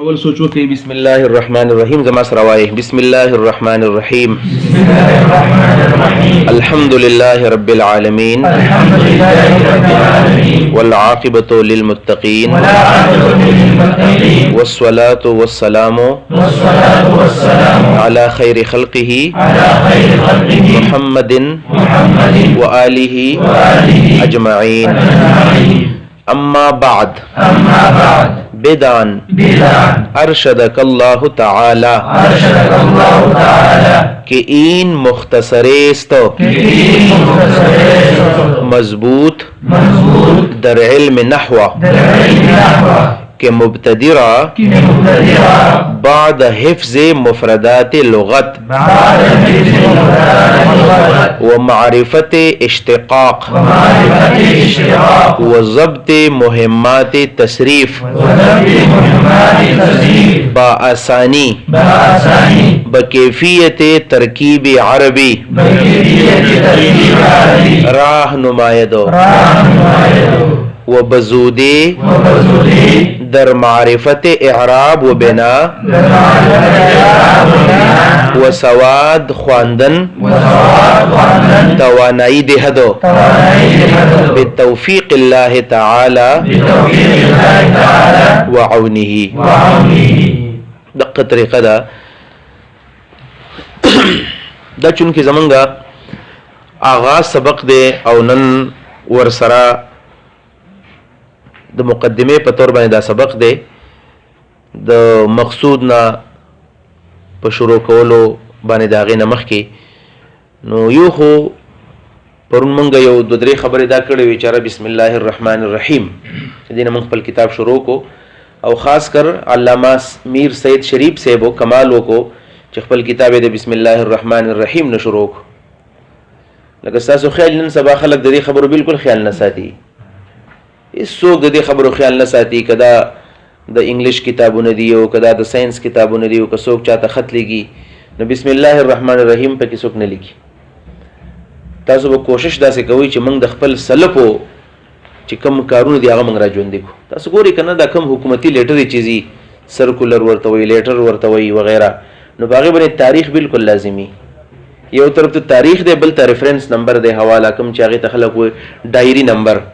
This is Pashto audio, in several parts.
اول سوچو کہ بسم اللہ الرحمن الرحیم زما سروائے بسم اللہ الرحمن الرحیم الحمد للہ رب العالمین والعاقبۃ للمتقین والصلاة والسلام علی خیر خلقہ محمد وآلہ اجمعین اما بعد بدان ارشدک اللہ تعالی کہ این مختصریست مضبوط در علم نحو کہ مبتدرہ بعد حفظ مفردات لغت و معرفت اشتقاق و ضبط مہمات تصریف بآسانی بکیفیت ترکیب عربی راہ نمایدو و بزودی در معرفت اعراب و بنا و سواد خواندن توانائی دہدو بتوفیق اللہ تعالی و عونہ دقت طریقہ دا چونکہ زمانگا آغاز سبق دے او نن ورسرا د مقدمه په تور باندې دا سبق دی د مقصود نه په شروع کولو باندې دا غي نمخ کې نو یو خو پرون مونږ یو د درې خبرې دا کړې وی چې بسم الله الرحمن الرحیم دې نه مونږ خپل کتاب شروع کو او خاص کر علامہ میر سید شریف صاحب کمال وکړو چې خپل کتاب د بسم الله الرحمن الرحیم نه شروع کو لکه تاسو خیال نن سبا خلک د دې خبرو بالکل خیال نه ساتي څوک د دې خبرو خیال نه ساتي کدا د انګلیش کتابونه دی او کدا د ساينس کتابونه دی او که څوک چاته خط لګي نو بسم الله الرحمن الرحیم په کې څوک نه لیکي تاسو به کوشش داسې کوئ چې موږ د خپل سلفو چې کوم کارونه دی هغه موږ را ژوندې کړو تاسو ګورئ کنه دا کوم حکومتي لیټر چیزي سرکولر ورته وي لیټر ورته وي وغیرہ نو باغې باندې تاریخ بالکل لازمي یو طرف ته تاریخ دی بل ته ریفرنس نمبر دی حواله کوم چې هغه ته خلک وي ډایری نمبر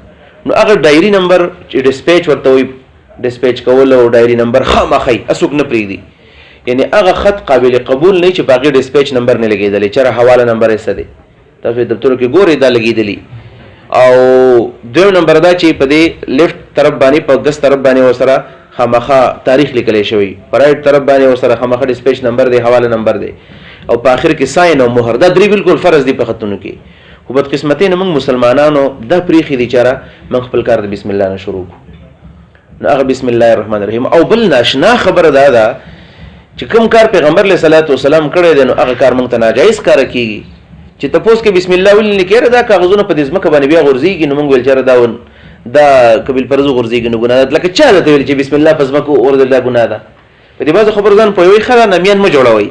نو هغه ډایری نمبر چې ډیسپیچ ورته وي ډیسپیچ کول او ډایری نمبر خامخای اسوک نه پریږدي یعنی هغه خط قابل قبول نه چې باقي ډیسپیچ نمبر نه لګیدلی چېرې حواله نمبر یې څه دی تاسو دفترو کې ګورئ دا لګیدلی او دویم نمبر دا چې په دې لیفټ طرف باندې په ګس طرف باندې ورسره خامخا تاریخ لیکلی شوی په رایټ طرف باندې ورسره خامخا ډیسپیچ نمبر دی حواله نمبر دی او په آخر کې ساين او مهر دا درې بالکل فرض دی په خطونو کې خو بدقسمتۍ نه موږ مسلمانانو دا پریښي دي چېرې موږ خپل کار د بسم الله نه شروع کړو نو هغه بسم الله الرحمن الرحیم او بل ناشنا خبره دا ده چې کوم کار پیغمبر علیه صلات وسلام کړی دی نو هغه کار موږ ته ناجایز کاره کېږي چې تپوس کې بسم الله ولې لیکلی دا کاغذونه په دې ځمکه باندې بیا غورځېږي نو موږ ویل چېرې دا قبیل فرضو غورځېږي نو ګناه ده لکه چا درته ویل چې بسم الله په ځمکه وغورځېدل دا ګناه ده په دې بعضو خبرو ځان پوهوئ ښه ده نمیان مه جوړوئ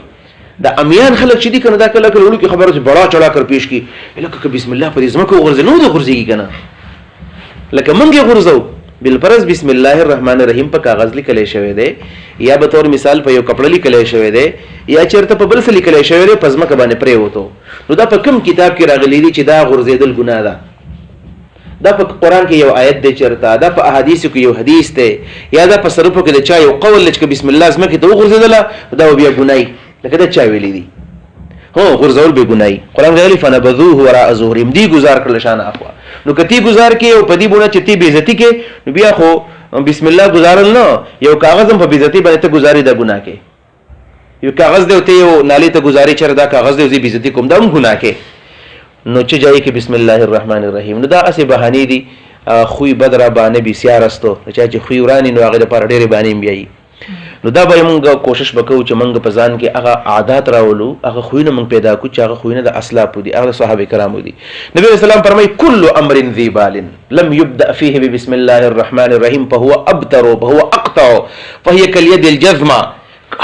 دا امیان خلک چې دي کنه دا کله کله وړو کې خبره چې بڑا چړا کر پیش کی لکه که بسم الله په دې ځمکه وغورځي نو د غورځېږي کنه لکه موږ یې غورځو بالفرض بسم الله الرحمن الرحیم په کاغذ لیکلی شوی دی یا به طور مثال په یو کپړه لیکلی شوی دی یا چېرته په بل څه لیکلی شوی دی په ځمکه باندې پرېوتو نو دا په کوم کتاب کې راغلی دي چې دا غورځېدل ګناه ده دا په قرآن کې یو آیت دی چېرته دا په احادیثو کې یو حدیث دی یا دا په صرفو کې د چا یو قول دی چې بسم الله ځمکې ته وغورځېدله دا بیا ګناه لکه دا چا ویلی دي هو غورځول بې ګناهي قرآن ویلي فنبذوه وراء ظهورهم دی ګزار کړل شان اخوا نو که تی ګزار کې او په دې بونه چې تی بېعزتي کې نو بیا خو بسم الله ګزارل نه یو کاغذ هم په بېعزتي باندې ته ګزاري دا ګناه کې یو کاغذ دی او ته یو نالې ته ګزاري چېرې دا کاغذ دی زه بېعزتي کوم دا هم ګناه کې نو چې جایي کې بسم الله الرحمن الرحیم نو دا هسې بهانې دي خوی بد را بانه بسیار استو چا چې خوی وراني نو هغې دپاره ډېرې بانې هم بیایي نو دا به موږ کوشش وکړو چې موږ په ځان کې هغه عادات راولو هغه خوینه موږ پیدا کړو چې هغه خوینه د اسلاف دي هغه صحابه کرامو دي نبی رسول الله فرمایي كل امر ذي بال لم يبدا فيه بسم الله الرحمن الرحيم فهو ابتر وهو اقطع فهي كاليد الجزمه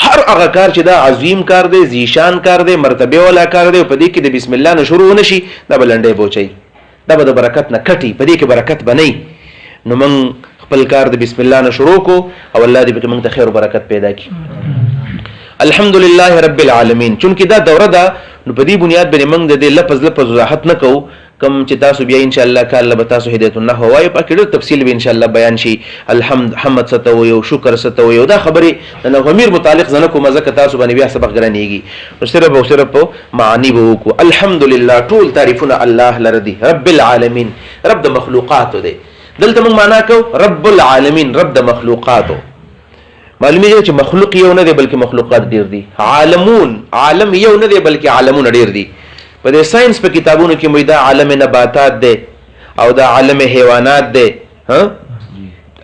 هر هغه کار چې دا عظیم کار دی ذیشان کار دی مرتبه والا کار دی په دې کې د بسم الله نه شروع نشي دا بلنډې بوچي دا به د برکت نه کټي په دې کې برکت بنئ نو موږ خپل کار د بسم الله نه شروع کو او الله دې موږ ته خیر او برکت پیدا کړي. الحمدلله رب العالمین. چونکه دا دوره ده نو په دې بنیاد باندې موږ د دې لفظ وضاحت نه کوو، کم چې تاسو بیا ان شاء الله کله به تاسو هدایت النحو وایو په کې ډېر تفصیل به ان شاء الله بیان شي. حمد ستو یو شکر ستو یو دا خبره د نغمیر متعلق زنه کوم ځکه تاسو باندې بیا سبق ګرانېږي نو صرف او صرف معنی به وکړو. الحمدلله ټول تعریفونه الله لردي رب العالمین رب د مخلوقات دی. دلته موږ معنا کو رب العالمین رب د مخلوقات. معلومیږي چې مخلوق یو نه دی بلکې مخلوقات ډیر دي. عالمون عالم یو نه دی بلکې عالمون ډیر دي. په دې ساينس په کتابونو کې موږ دا عالم نباتات دی او دا عالم حیوانات دی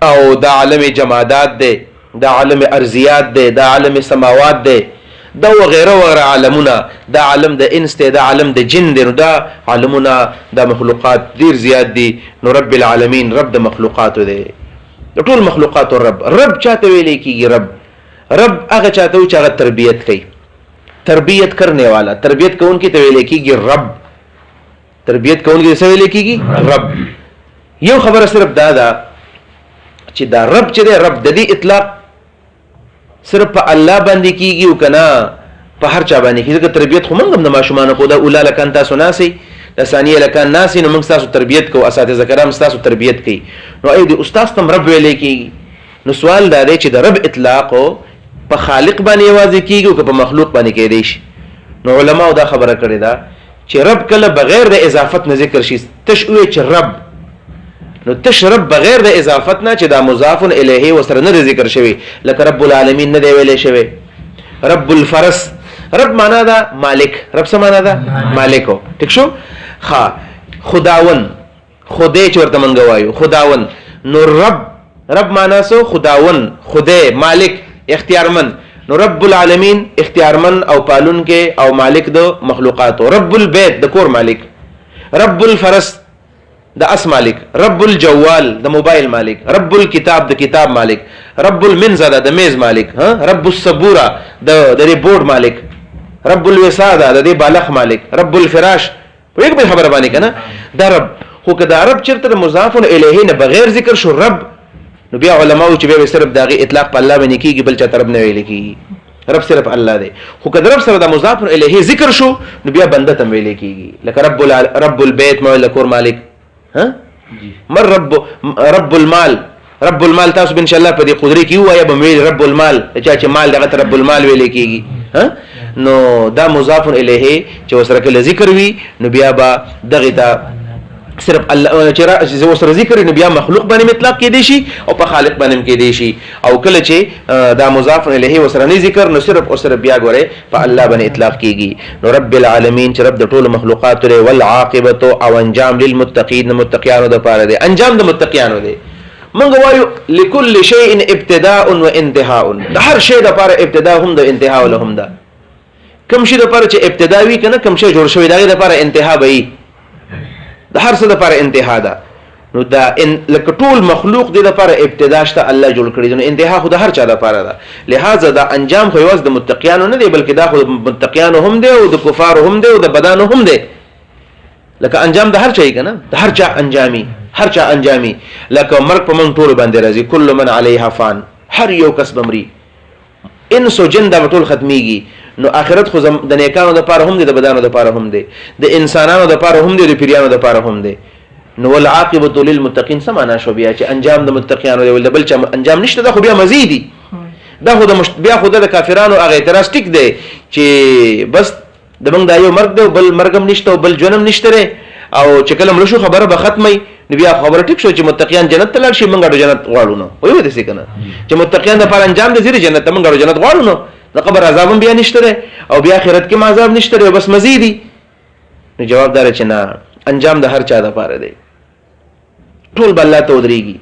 او دا عالم جمادات دی دا عالم ارضیات دی دا عالم سماوات دی دا وغیره وغیره عالمونه دا عالم د انس دی دا عالم د جن دی نو دا عالمونه دا مخلوقات ډیر زیات دي. نو رب العالمین رب د مخلوقات دی د ټول مخلوقات رب چاته ویل کیږي رب هغه چاته چې هغه تربیت کوي تربیت کرنے والا تربیت کون کی تو ویل کیږي رب تربیت کون کی څه ویل کیږي رب. یو خبره صرف دا چې دا رب چې دی رب د دې اطلاق صرف په الله باندې کیږي او کنه په هر چا باندې کیږي. ځکه تربیت خو موږ د ماشومان کو دا اولاله کان تاسو ناسي د ثانیه لکان ناسي نو موږ تاسو تربیت کو اساتذه کرام تاسو تربیت کوي نو اې د استاد تم رب ویل کیږي. نو سوال دا دی چې د رب اطلاق په خالق باندې یوازې کیږي او په مخلوق باندې کېدی شي. نو علماء دا خبره کړې ده چې رب کله بغیر د اضافت نه ذکر شي تشوي چې رب نو تشرب بغیر د اضافت نه چې دا مضاف الیه وسره نه ذکر شوی لکه رب العالمین نه دی ویلې شوی. رب الفرس رب معنا دا مالک رب څه معنا دا مالک ټیک شو. خداون خدای چې ورته منګ وایو خداون. نو رب معنا سو خداون خدای مالک اختیارمن. نو رب العالمین اختیارمن او پالون کې او مالک د مخلوقات. رب البیت د کور مالک. رب الفرس د اس مالک. رب الجوال د موبایل مالک. رب الكتاب د کتاب مالک. رب المنزله د میز مالک. رب الصبوره د ریبورډ مالک. رب الوساده د بالغ مالک. رب الفراش په یک به خبره باندې کنه دا رب. خو که دا رب چرته مضاف الیه نه بغیر ذکر شو رب نو بیا علماء چې به صرف داغه اطلاق په الله باندې کیږي بل چا طرف نه ویل کیږي. رب صرف الله دی. خو که رب سره د مضاف الیه ذکر شو نو بیا بنده تم ویل کیږي لکه رب البیت مو لکور مالک مر رب المال تاسو ان شاء الله په دې قدرت کې وایي به ویل رب المال چې مال دغه رب المال ویل کیږي. نو دا مضاف الیه چې وسره کله ذکر وي نو بیا با دغه ته صرف الله چې وسره ذکر نو بیا مخلوق باندې مطلق کې دي شي او په خالق باندې کې دي شي. او کله چې دا مضاف الیه وسره نه ذکر نو صرف او صرف بیا غره په الله باندې اطلاق کیږي. نو رب العالمین چې رب د ټول مخلوقات لري والعاقبۃ او انجام للمتقین متقیانو د پاره دی انجام د متقیانو دی. موږ وایو لكل شيء ابتداء وانتهاء د هر شی د پاره ابتداء هم د انتها ولهم ده. کوم شی د پاره چې ابتداوی کنه کوم شی جوړ شوی دا د پاره انتها وي د هر څه لپاره انتها ده. نو دا لکه ټول مخلوق دې لپاره ابتدا شته الله جوړ کړی نو انتها خو د هر چا لپاره ده. لہذا دا انجام خو یوازې د متقینانو نه دی بلکې دا خو د متقینانو هم دی او د کفارو هم دی او د بدانو هم دی. لکه انجام د هر چا کنه د هر چا انجامي لکه مرګ په من ټول باندې راځي کل من علیها فان هر یو کس بمري انس او جن دا ټول ختميږي. نو آخرت خو د نیکانو د پاره هم دی د بدانو د پاره هم دی د انسانانو د پاره هم دی د پیریانو د پاره هم دی. نو والعاقبۃ للمتقین سمانا شو بیا چې انجام د متقینانو دی ول بل چې انجام نشته دا خو بیا مزيدي دا خو د بیا خو د کافرانو هغه اعتراض ټیک دی چې بس د موږ د یو مرګ دی بل مرګم نشته بل جنم نشته او چې کله مړ شو خبره به ختمي نو بیا خبره ټیک شو چې متقین جنت ته لاړ شي موږ د جنت غواړو نو وایو دې څه کنه چې متقین د پر انجام د زیری جنت موږ د جنت غواړو نو د قبر عذاب بیا نشته او بیا آخرت کې عذاب نشته بس مزيدي. نو جواب دار چې نه انجام د هر چا د پاره دی ټول بل الله ته ودرېږي.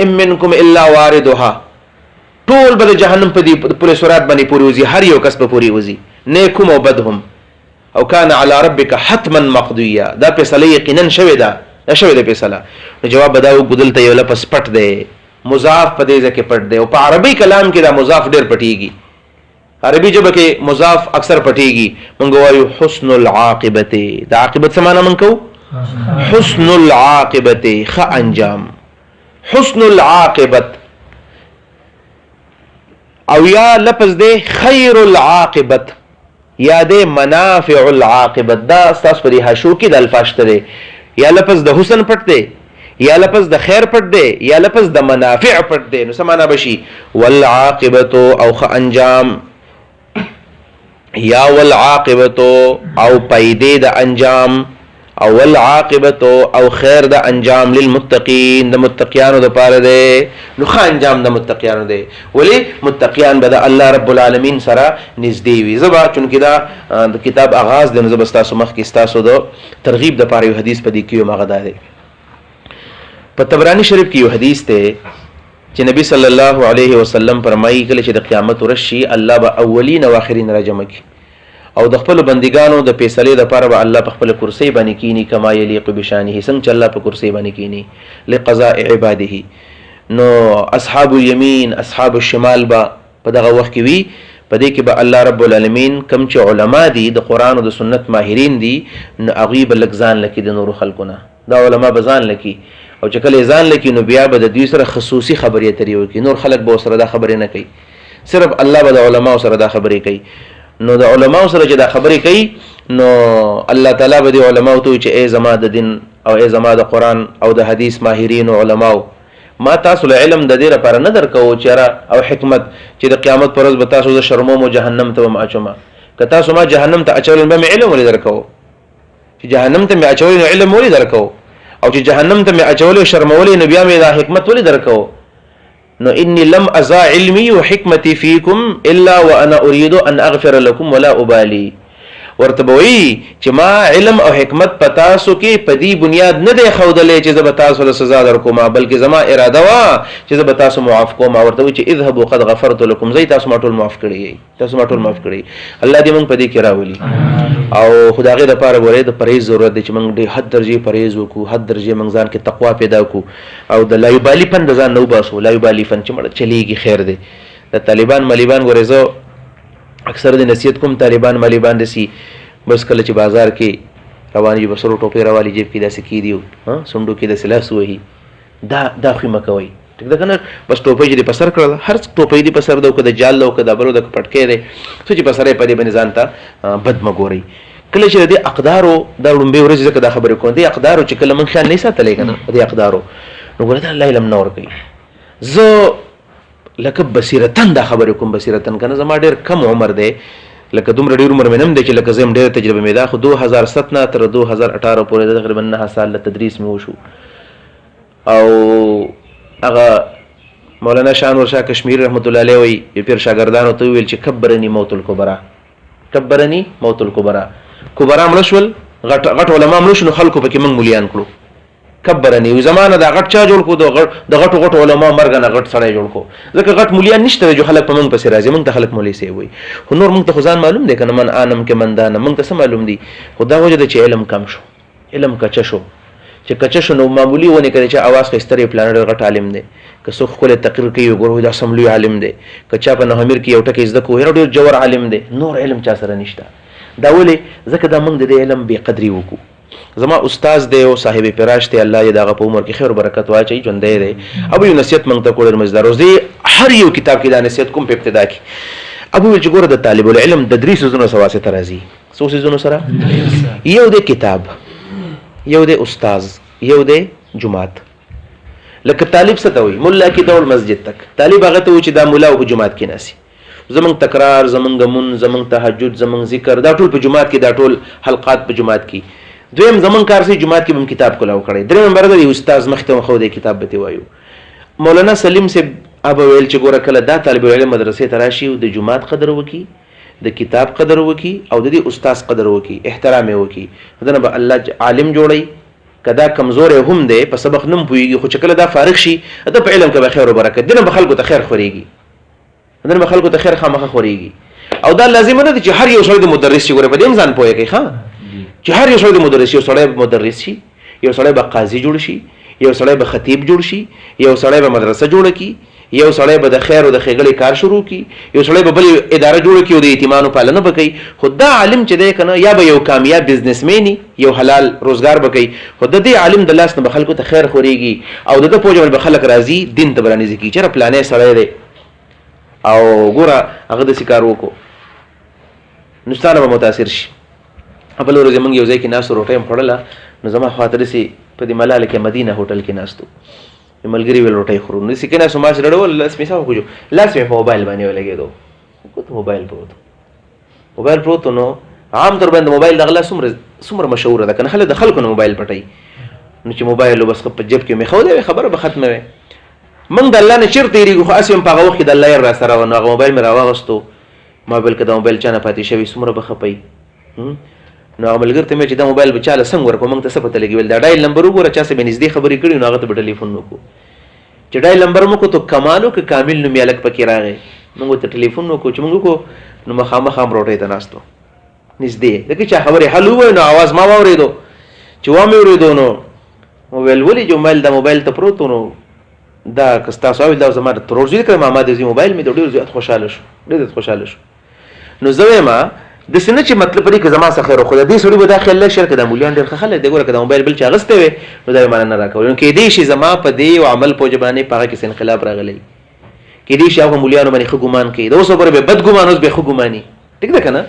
ام منکم الا واردها ټول به جهنم په دې پوره سورات باندې پوری وزي هر یو کس په پوری وزي نیکم او بدهم او کان علی ربک حتما مقضیا دا فیصله یقینا شوی دا شوی د فیصله. نو جواب بداو ګدل ته یو لپس پټ دی مضاف په دې ځکه پټ دی او په عربی کلام کې دا مضاف ډیر پټیږي. عربی جبه کې مضاف اکثر پټیږي. مونږ وایو حسن العاقبت دا عاقبت څه معنی مونږ کو حسن العاقبت خ انجام حسن العاقبت او یا لفظ دے خیر العاقبت یا دے منافع العاقبت. دا استاس پر حاشو کې د الفاظ ته یا لفظ د حسن پټ دی یا لفظ د خیر پټ دی یا لفظ د منافع پټ دی. نو سمانا بشي والعاقبت او خ انجام یا والعاقبت او پیدې د انجام او والعاقبت او خیر د انجام للمتقین د متقیانو د پاره دی. نو خ انجام د متقیانو دی ولی متقیان به د الله رب العالمین سره نږدې وي. زبا چونکې دا د کتاب آغاز د نزب تاسو مخ کې تاسو د ترغیب د پاره یو حدیث پدې کې مغدا دی. په طبرانی شریف کې یو حدیث ته چې نبی صلی الله علیه وسلم فرمایي کله چې د قیامت ورشي الله به اولین او اخرین راجمع کوي او د خپل بندګانو د فیصله د پاره به الله په خپل کرسی باندې کینی کما یلیق بشانه څنګه چې الله په کرسی باندې کینی لقضاء عباده. نو اصحاب الیمین اصحاب الشمال با په دغه وخت کې وی په دې کې به الله رب العالمین کم چې علما دي د قران او د سنت ماهرین دي نو غیب لګزان لکې د نور خلقونه دا علما بزان لکې او چې کله ځان لکې نو بیا به د دوی سره خصوصي خبرې اترې وکړي نور خلق به سره دا خبرې نه کوي صرف الله به د علما سره دا خبرې کوي. نو د علما سره چې دا خبرې کوي نو الله تعالی به د علما ته چې ای زما د دین او ای زما د قران او د حدیث ماهرین او علما ما تاسو له علم د دې لپاره نه درکو چې او حکمت چې د قیامت پر ورځ به تاسو د شرموم او جهنم ته ما اچوما که تاسو ما جهنم ته اچول به علم ولې درکو چې جهنم ته می اچول علم ولې درکو او چې جهنم ته می اچول شرمولې نو بیا می دا حکمت ولې درکو. نو انی لم ازا علمی و حکمتی فیکم الا وانا اريد ان اغفر لكم ولا ابالي. ورته وی چې ما علم او حکمت پتا سو کې پدی بنیاد نه دی خودلې چې زه تاسو له سزا درکوم بلکې زما اراده وا چې زه تاسو معاف کوم. ورته وی چې اذهبوا قد غفرت لكم زي تاسو ما ټول معاف کړی تاسو ما ټول معاف کړی. الله دې موږ پدی کې راولي او خدای د پاره غوړې د پرهیز ضرورت دی چې موږ دې حد درجه پرهیز وکړو حد درجه موږ ځان کې تقوا پیدا وکړو او د لا یبالی فن د ځان نو باسو لا یبالی فن چې مړ چلیږي خیر دی. د طالبان مالیبان ورزو اکثر د نصیحت کوم طالبان مالیبان دسی بس کله چې بازار کې رواني بسرو ټوپې راوالي جیب کې داسې کی دیو ها سندو کې د سلاس وਹੀ دا خو مکوي ټیک ده کنه بس ټوپې دې پسر کړل هر ټوپې دې پسر دو کده جال لو کده برو د پټکې دې چې پسرې پدې باندې ځانته بد مګوري. کله چې دې اقدارو دا لومبه ورځ ځکه دا خبرې کوم دې اقدارو چې کله من خیال نه ساتلې کنه دې اقدارو نو ګوره الله علم نور کوي. زه لکه بصیرتن دا خبرې کوم بصیرتن کنه زما ډېر کم عمر دی لکه دومره ډېر عمر مې نم دی چې لکه زم ډېر تجربه مې دا خو 2007 نه تر 2018 پورې تقریبا 9 سال تدریس مې وشو او هغه مولانا شانور شاه کشمیری رحمت الله علیه وی پیر شاګردانو ته ویل چې کبرنی موت الکبرى کبرنی موت الکبرى کبرا ملشول غټ علماء ملشل خلکو پکې من مليان کړو کبرنی زمانه دا غټ چا جوړ کو د غټ علماء مرګ نه غټ سړی جوړ کو ځکه غټ مليان نشته جو خلک په من پسې راځي من ته خلک مولي سي وي خو نور موږ ته خدان معلوم دی کنه من انم کې من دانه موږ ته څه معلوم دی خدا وجه د چې علم کم شو علم کچ شو چې کچ شو نو معمولی ونه کړي چې आवाज خستري پلانر غټ عالم دی که څوک خپل تقریر کوي ګورو دا سملوي عالم دی که چا په نهمیر کې یو ټکی زده کوی ډېر جوړ عالم دی نور علم چا سره نشته دا ولې ځکه دا موږ د علم بے قدری وکړو. زما استاد دی او صاحب فراش ته الله یې دغه په عمر کې خیر او برکت واچي ژوند دی ابو یو نصیحت موږ ته کول مزدار دی هر یو کتاب کې دا نصیحت کوم په ابتدا کې ابو چې ګوره د طالب العلم د درې سوزونو سواسه ترازی څو سوزونو سره یو د کتاب یو د استاد یو د جمعات لکه طالب څه ته وي مولا کې دول مسجد تک طالب هغه ته و چې دا مولا او جمعات کې ناسي زمون تکرار زمون غمون زمون تهجد زمون ذکر دا ټول په جمعات کې دا ټول حلقات په جمعات کې دویم زمون کار سي جمعات کې هم کتاب کولاو کړي دریم نمبر دی استاد مخته خو د کتاب به وایو مولانا سلیم سے ابو ویل چې ګوره کله دا طالب علم مدرسې ته راشي او د جمعات قدر وکي د کتاب قدر وکي او د دې استاد قدر وکي احترام وکي دنه به الله عالم جوړي کدا کمزور هم دی په سبق نم پويږي خو چې کله دا فارغ شي د په علم کې به خیر او برکت دنه به خلکو ته خیر خوريږي دنه به خلکو ته خیر خامخه خوريږي او دا لازم نه دي چې هر یو سړی د مدرس شي ګوره په دې ځان پوهیږي ښا چې هر یو سړی د مدرس یو سړی مدرس شي یو سړی به قاضي جوړ شي یو سړی به خطیب جوړ شي یو سړی به مدرسه جوړ کی یو سړی به د خیر او د ښېګړې کار شروع کړي، یو سړی به بل اداره جوړه کړي او د یتیمانو پالنه به کوي. خو دا عالم چې دی که نه یا به یو کامیاب بزنسمین یو حلال روزګار به کوي، خو د دې عالم د لاس نه به خلکو ته خیر خورېږي او د ده په وجه باندې به خلک راځي دین ته به رانیزي کړي. چېرې پلانی سړی دی او ګوره هغه داسې کار وکړو نو ستا نه به متاثر شي. بله ورځ موږ یو ځای کې ناستو، روټۍ م خوړله، نو زما خواته داسې په دې ملاله کې مدینه هوټل کې ناستو، ملګري ویل روټۍ خورو، نو داسې کېناستو، ما چې ډډول لاس مې صاف کړو، لاس مې په موبایل باندې ولګېدو. ګوته موبایل پروت موبایل پروت نو عام طور باندې موبایل د غلا څومره مشهوره ده که نه، خلک د خلکو نه موبایل پټوي. نو چې موبایل بس په جیب کې مې ښودی خبره به ختمه وي. موږ د الله نه چېرته تېرېږو، خو هسې هم په هغه وخت کې د الله یې راسره وه. نو هغه موبایل مې راواغېستو، ما ویل که دا موبایل چا نه پاتې شوي څومره به خفئ. نو هغه ملګري ته مې چې دا موبایل به چاله څنګه ورکړو، موږ ته څه پته لګي، ویل دا ډایل نمبر وګوره، چا څه به نږدې خبرې کړي نو هغه ته به ټلیفون وکړو. چې ډایل نمبر مو وکړو تو کمالو که کامل نومې هلک پکې راغی، موږ ورته ټلیفون وکړو. چې موږ وکړو نو مخامخ هم روټۍ ته ناستو نږدې، ځکه چې خبرې حل ووایو نو اواز ما واورېدو. چې وامې اورېدو نو ویل ولې چې موبایل دا موبایل ته پروت نو دا که ستاسو ویل دا زما د ترور زوی کړی ما د زوی موبایل مې د ډېر زیات خوشحاله شو، ډېر زیات خوشحاله شو. نو زه وایم داسې نه چې مطلب پرې که زما څه خیر خو د دې سړي به دا خیال لږ شر که دا مولیان ډېر ښه خلک دی، ګوره که دا موبایل بل چا اخیستی وی نو دا یې مانه نه راکولی. نو کیدای شي زما په دې یو عمل په وجه باندې په هغه کې څه انقلاب راغلی، کیدای شي هغه مولیانو باندې ښه ګمان کوي، د اوس خبره به بد ګمان اوس به ښه ګماني. ټیک ده که نه؟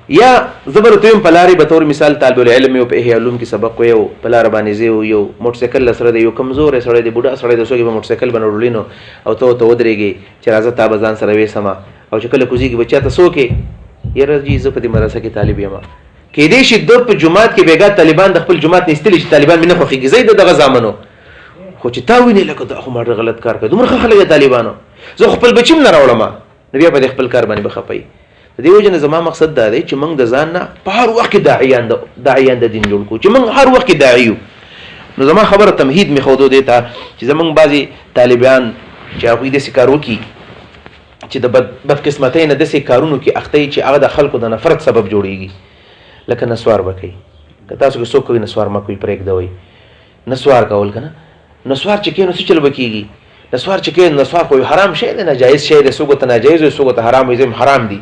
یا زه به ورته وایم په لارې به طور مثال طالب العلم یو په احیا علوم کې سبق ویو، په لاره باندې زه یو موټرسایکل له سره دی، یو کمزوری سړی دی، بوډا سړی دی، څوک به موټرسایکل باندې وړلي نو او ته ورته ودرېږې چې راځه تا به ځان سره ویسمه، او چې کله کوزېږي به چاته څوک یې یاره جي زه په دې مدرسه کې طالب یم. کیدای شي ده په جومات کې بېګا طالبان د خپل جومات نه ایستلي چې طالبان مې نه خوښېږي، زه یې د دغه زامنو، خو چې تا وینې لکه دا خو ما ډېر غلط کار کوي، دومره ښه خلک دی طالبانو، زه خپل بچي هم نه راوړم نو بیا په دې خپل کار باندې به خفئ. د دې وجه نه زما مقصد دا دی چې موږ د ځان نه په هر وخت کې داعیان د دین جوړ کړو، چې موږ هر وخت کې داعي یو. نو زما خبره تمهید مې ښودو دې ته چې زموږ بعضې طالبان چې هغوی داسې کار وکړي چې د بدقسمتۍ نه داسې کارونو کې اخته چې هغه د خلکو د نفرت سبب جوړېږي، لکه نسوار به کوي. که تاسو کې څوک کوي نسوار مه کوئ، پرېږدوئ نسوار کول. که نه نسوار چې کوي نو څه چل به کېږي؟ نسوار چې کوي نسوار خو حرام شی دی، ناجایز شی دی، څوک ورته ناجایز وي څوک ورته حرام وي، زه حرام دي.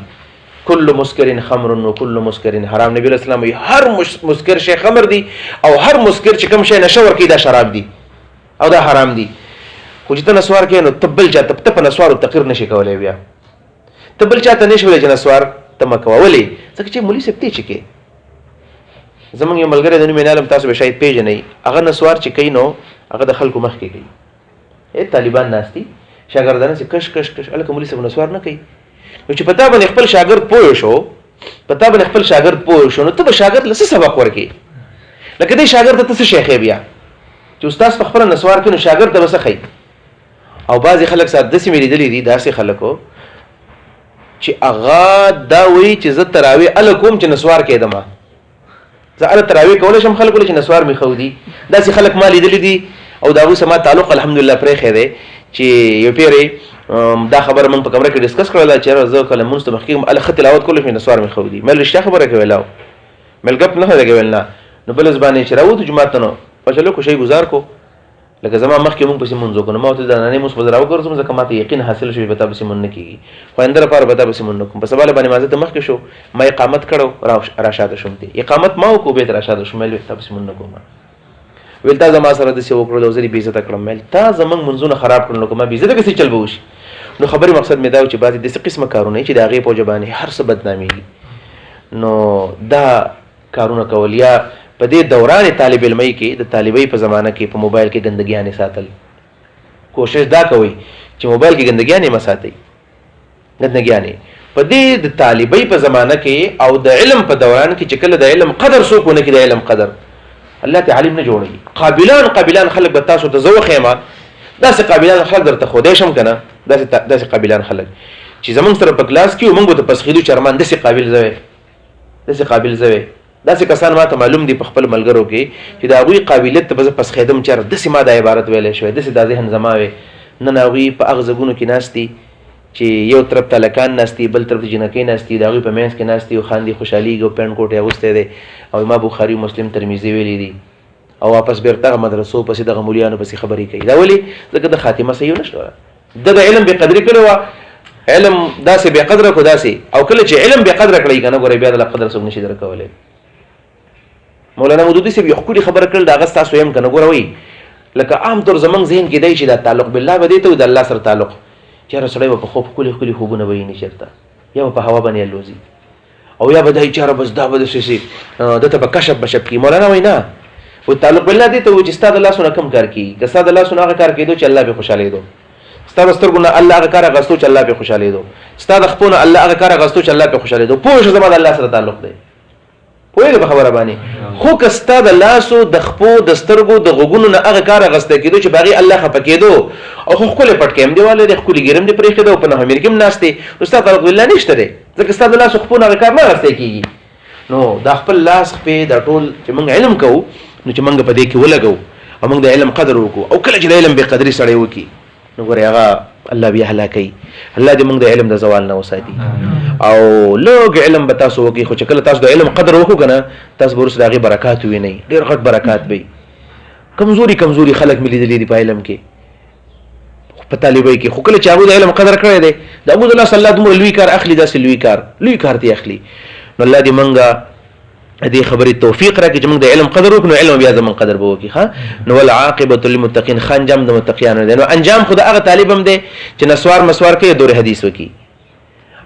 کل مسکر خمر و کل مسکر حرام. نبی علیہ السلام وی هر مسکر شی خمر دی او هر مسکر چې کوم شی نشه ورکوي دا شراب دی او دا حرام دی. خو چې ته نسوار کوې نو ته بل چاته ته په نسوارو تقریر نشي کولی، بیا ته بل چاته نشي ویلی چې نسوار ته مه کوه. ولې؟ ځکه چې مولي صاحب ته چې کوې. زموږ یو ملګری د نوم یې نالم، تاسو به شاید پېژنئ، هغه نسوار چې کوي نو هغه د خلکو مخکې کوي. طالبان ناست دي شاګردانه چې کش کش کش هلکه مولي صاحب نسوار نه کوي. نو چې په تا باندې خپل شاګرد پوه شو، په تا باندې خپل شاګرد پوه شو، نو ته به شاګرد له څه سبق ورکړې؟ لکه دې شاګرد ته څه شی ښیې بیا چې استاد په خپله نسوار کوي نو شاګرد ته به څه ښیي؟ او بعضې خلک ساعت داسې مې لیدلي دي، داسې خلکو چې هغه دا وایي چې زه تراویح هله کوم چې نسوار کېدم، زه هله تراویح کولی شم خلک ولې چې نسوار مې ښودي. داسې خلک ما لیدلي دي او د هغوی سره ما تعلق الحمدلله پرېښی دی چې یو پیرې دا خبره من په کمره کې ډسکس کړله چې یاره زه کله لمونځ ته مخکې ښه تلاوت کولی شم نسوار مې ښودي. مې رښتیا خبره کوې لا مې ګپ نه دی کویل نه. نو بل ورځ باندې چې راووتو جومات ته نو پچلو کو شی ګزار کو لکه زما مخکې مونږ پسې مونځ وکړو، ما ورته د نانې مونځ به زه راوګرځم ځکه ما ته یقین حاصل شو چې به تا پسې مونځ نه کېږي، خو آینده لپاره به تا پسې مونځ نه کوم. په سبا باندې مازه ته مخکې شو، ما اقامت کړو راشاته شوم، دی اقامت ما وکړو بېرته راشاته شوم، ویل تا پسې مونځ نه کوم. ویل تا زما سره داسې وکړل او زه دې بېعزته کړم. ویل تا زموږ مونځونه خراب کړل نو که ما بېعزته کسې چل به وشي. نو خبرې مقصد مې دا و چې بعضې داسې قسمه کارونه چې د هغې په وجه باندې هر څه بدنامېږي. نو دا کارونه کول یا په دې دوران طالب علمۍ کې د طالبۍ په زمانه کې په موبایل کې ګندګیانې ساتل، کوشش دا کوئ چې موبایل کې ګندګیانې مه ساتئ. ګندګیانې په دې د طالبۍ په زمانه کې او د علم په دوران کې چې کله د علم قدر څوک ونه کړي، د علم قدر الله ته عالم نه جوړوي. قابلان خلک به تاسو ته زه وښیم، داسې قابلان خلک درته ښودی شم که نه، داسې قابلان خلک چې زمونږ سره په کلاس کې و موږ به ته پسخېدو چې ارمان داسې قابل زه وی، داسې قابل زه وی. داسې کسان ما ته معلوم دي په خپل ملګرو کې چې د هغوی قابلیت ته به زه پسخېدم چې داسې ما دا عبارت ویلی شوی، داسې دا ذهن زما وی. نن هغوی په هغه ځګونو کې ناست دي چې یو طرف ته هلکان ناست دي، بل طرف ته جنکۍ ناست دي، د هغوی په منځ کې ناست دي او خاندي، خوشحالېږي او پینټ کوټ یې اغوستی دی او ما بخاري مسلم ترمذي ویلي دي او واپس بېرته هغه مدرسو پسې دغه مولیانو پسې خبرې کوي. دا ولې؟ ځکه د خاتمه صحیح نه شوه، د علم به قدر کړو علم داسې به قدر کو داسې او کله چې علم به قدر کړی کنه ګوره بیا د قدر څخه نشي درکولای مولانا مودودی سی یو خوري خبر کړل دا غستا سویم کنه ګوره وای لکه عام طور زمنګ ذهن کې دی چې دا تعلق بالله به دی ته د الله سره تعلق چیرې سړی په خوب کلی خوبونه وای نه چرته یا په هوا باندې لوزي او یا بدای چاره بس دا بده شي دته په کشف بشپ کی مولانا وای نه و تعلق بالله دی ته چې استاد الله سره کم کار کی که استاد الله سره کار کیدو چې الله به خوشاله دو استاد سترګونه الله هغه کار غستو چې الله به خوشاله دو استاد خپونه الله هغه کار غستو چې الله به خوشاله دو پوه زما د الله سره تعلق دی پوهیږي په خبره باندې خو که استاد الله سو د خپو د سترګو د غوګونو نه هغه کار غسته کیدو چې باغی الله خپه کیدو او خو خپل پټ کېم دیواله د خپل ګرم دی پرې کېدو په نه امریکم ناشته استاد تعلق بالله نشته دی ځکه استاد الله سو خپونه هغه کار نه غسته کیږي نو د خپل لاس په د ټول چې موږ علم کوو نو چې موږ په دې کې ولګو او موږ د علم قدر وکړو او کله چې د علم به قدرې سړی وکي نو ګورې هغه الله بیا هلاکي الله دې موږ د علم د زوال نه وساتي او لوګ علم به تاسو وکي خو چې کله تاسو د علم قدر وکړو کنه تاسو ورس دغه برکات ویني ډېر غټ برکات وي کمزوري خلک ملي دي په علم کې په طالبای کې خو کله چې ابو د علم قدر کړی دی د ابو الله صلی الله علیه وسلم لوی کار اخلي داسې لوی کار دی اخلي نو الله دې موږ دې خبرې توفیق راکړي چې موږ د علم قدر وکړو علم بیا زمون قدر به وکړي ها نو والعاقبۃ للمتقین خنجم د متقینانو دی نو انجام خدا هغه طالب هم دی چې نسوار مسوار کوي دور حدیث وکړي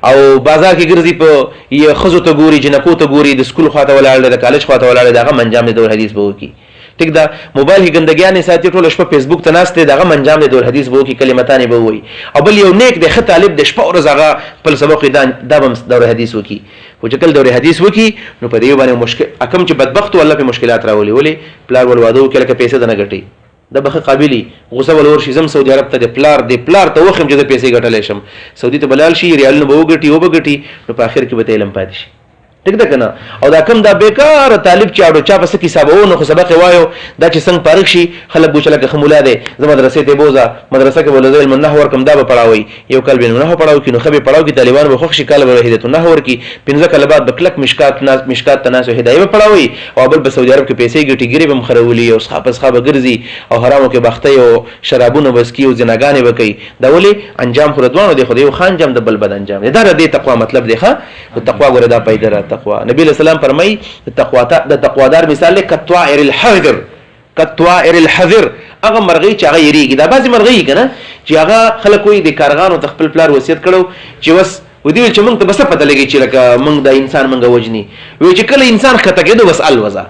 او بازار کې ګرځي په یو خزو ته ګوري جنکو ته ګوري د سکول خواته ولاړ د کالج خواته ولاړ دغه منجام د دور حدیث به وکړي ټیک دا موبایل کې ګندګیانې ساتي ټول شپه فیسبوک ته ناشته دغه منجام د دور حدیث به وکړي کلمتان به وي او بل یو نیک د خ طالب د شپه ورځ هغه په سبق دا به دور حدیث وکړي او چې کله دور حدیث وکړي نو په دې باندې مشکل اکم چې بدبخت والله په مشکلات راولي ولي پلار ول وادو کې لکه پیسې نه غټي د بخه قابلی غوسه ولور شي زم سعودي عرب ته د پلار ته وخم چې د پیسې غټلې شم سعودي ته بلال شي ریال نه وګټي او بغټي نو په اخر کې به علم پاتې شي ټیک ده کنه او دا کوم دا بیکار طالب چې اړو چا پس کې حسابونه خو سبق وایو دا چې څنګه پارخ شي خلک بوچله کې خمولا دي زما مدرسې ته بوزا مدرسه کې ولې علم نه ور کوم دا به پڑھاوي یو کال به نه پڑھاو کې نو خبي پڑھاو کې طالبان به خو شي کال به هدایت نه ور کې پنځه کال بعد بکلک مشکات تناسو هدایت به پڑھاوي او بل په سعودي عرب کې پیسې ګټي ګری به مخرولي او صحابه ګرځي او حرامو کې بخته او شرابونه بسکی او زناګانې وکي دا ولي انجام خردوانو دی خو دی خان جام د بل بد انجام دا د تقوا مطلب دی ښا تقوا ګره دا پیدا تقوا نبی له سلام فرمای د تقوادار مثال له کطائر الحذر هغه مرغی چې هغه یریږي دا بعضی مرغی کنه چې هغه خلک وي د کارغانو خپل پلار وصیت کړو چې وس ودی چې موږ ته بس پته لګی چې لکه موږ د انسان موږ وجني وی چې کله انسان خطا کېدو بس الوزا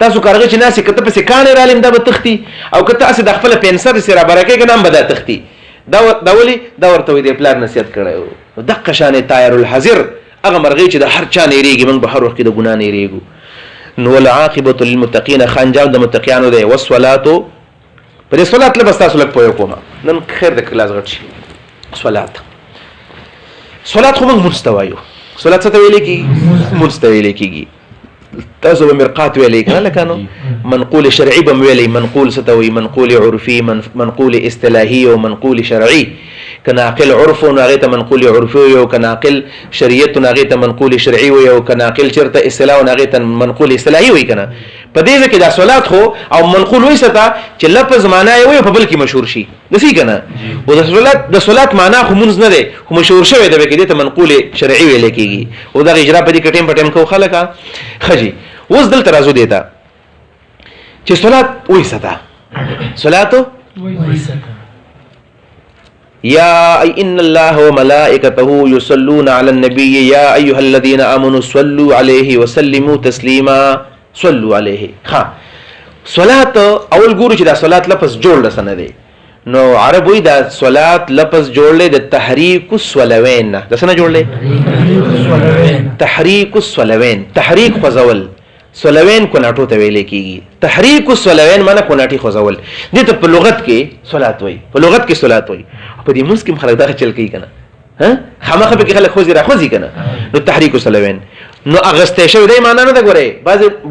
تاسو کارغه چې ناسي کته په سکانه رالم دا به تختی او کته اسه د خپل پنسر سره برکه کنه به دا تختی دا ولی دا ورته وی د پلار نصیحت کړو دغه شان طائر الحذر هغه مرغی چې د هر چا نه ریږي موږ به هر وخت د ګنا نه ریږو نو العاقبۃ للمتقین خنجام د متقینانو دی والصلاه په دې صلات له بس تاسو لک پوهه کوم نن خیر د کلاس غټ شي صلات خو موږ مستوایو صلات څه ویل کی مستویل کیږي تاسو به مرقات ویلې کنه لکانو منقول شرعي به ویلې منقول ستوي منقول عرفي منقول اصطلاحي او منقول شرعي کناقل عرف او هغه ته منقول عرفي او کناقل شریعت او هغه ته منقول شرعي او کناقل چرته اصطلاح او هغه ته منقول اصطلاحي وي کنه په دې کې دا صلات خو او منقول وي ستا چې لفظ معنا یې په بل کې مشهور شي نسی کنه او د صلات معنا خو منځ نه دی خو مشهور شوی دی کې ته منقول شرعي ویل کېږي او دا اجرا په دې کې ټیم په ټیم کو خلک خجي اوس دل ترازو دیتا چې صلات وي ستا صلاتو وي ستا يا إن الله وملائكته يصلون على النبي يا أيها الذين آمنوا صلوا عليه وسلموا تسليما صلوا عليه ها صلات اول ګورو چې دا صلات لفظ جوړ لسنه دی نو عربوي دا صلات لفظ جوړ له د تحریک الصلوین دا څنګه جوړ له تحریک الصلوین تحریک خزول صلوین کوناټو ته ویل کیږي تحریک الصلوین معنی کوناټي خزول دې ته په لغت کې صلات وای په لغت کې صلات وای په دې مسلم خلک دا چل کوي کنه ها خامخه به خلک خوځي را خوځي کنه نو تحریک الصلوین نو اغسته شو دې معنی نه دا غوري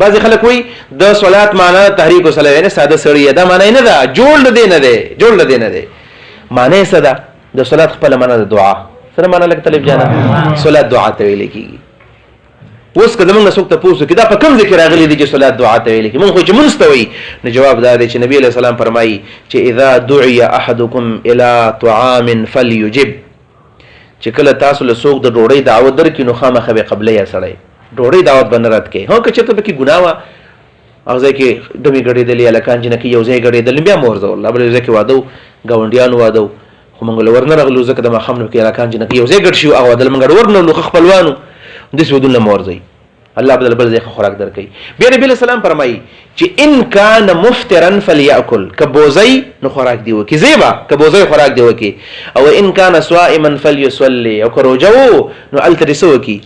بعضی خلک وای د صلات معنی تحریک الصلوین ساده سړی دا معنی نه دا جوړ نه دی معنی ساده د صلات خپل معنی د دعا سره معنی لکه طالب جانا صلات دعا ته ویل کیږي اوس که زمونږ څوک تپوس وکړي دا په کوم ځای کې راغلي دي چې صلات دعا ته ویل کېږي مونږ خو چې مونځ ته وایي نو جواب دا دی چې نبي علیه السلام فرمایي چې اذا دعي احدکم الى طعام فليجب چې کله تاسو له څوک د ډوډۍ دعوت درکړي نو خامخا به قبله یا سړی ډوډۍ دعوت به نه رد کوي هو که چېرته پکې ګناه وه هغه ځای کې ډمې ګډېدلې هلکان جنکې یو ځای ګډېدل بیا مه ورځول بل یو ځای کې واده و ګاونډیانو واده و خو موږ له ورنه راغلو ځکه د ماښام نه پکې هلکان جنکې یو ځای ګډ شي هغه واده له موږ ورنه ورلو ښه خپلوانو داسې ودونه مه ورځئ الله بدل بل ځای خوراک درکوي بیا نبي علیه السلام فرمایي چې ان کان مفطرا فلیأکل که بوزی نو خوراک دی وکړي زیبا که بوزی خوراک دی وکړي او ان کان صائما فلیصلی او که روژه و نو هلته دې څه وکړي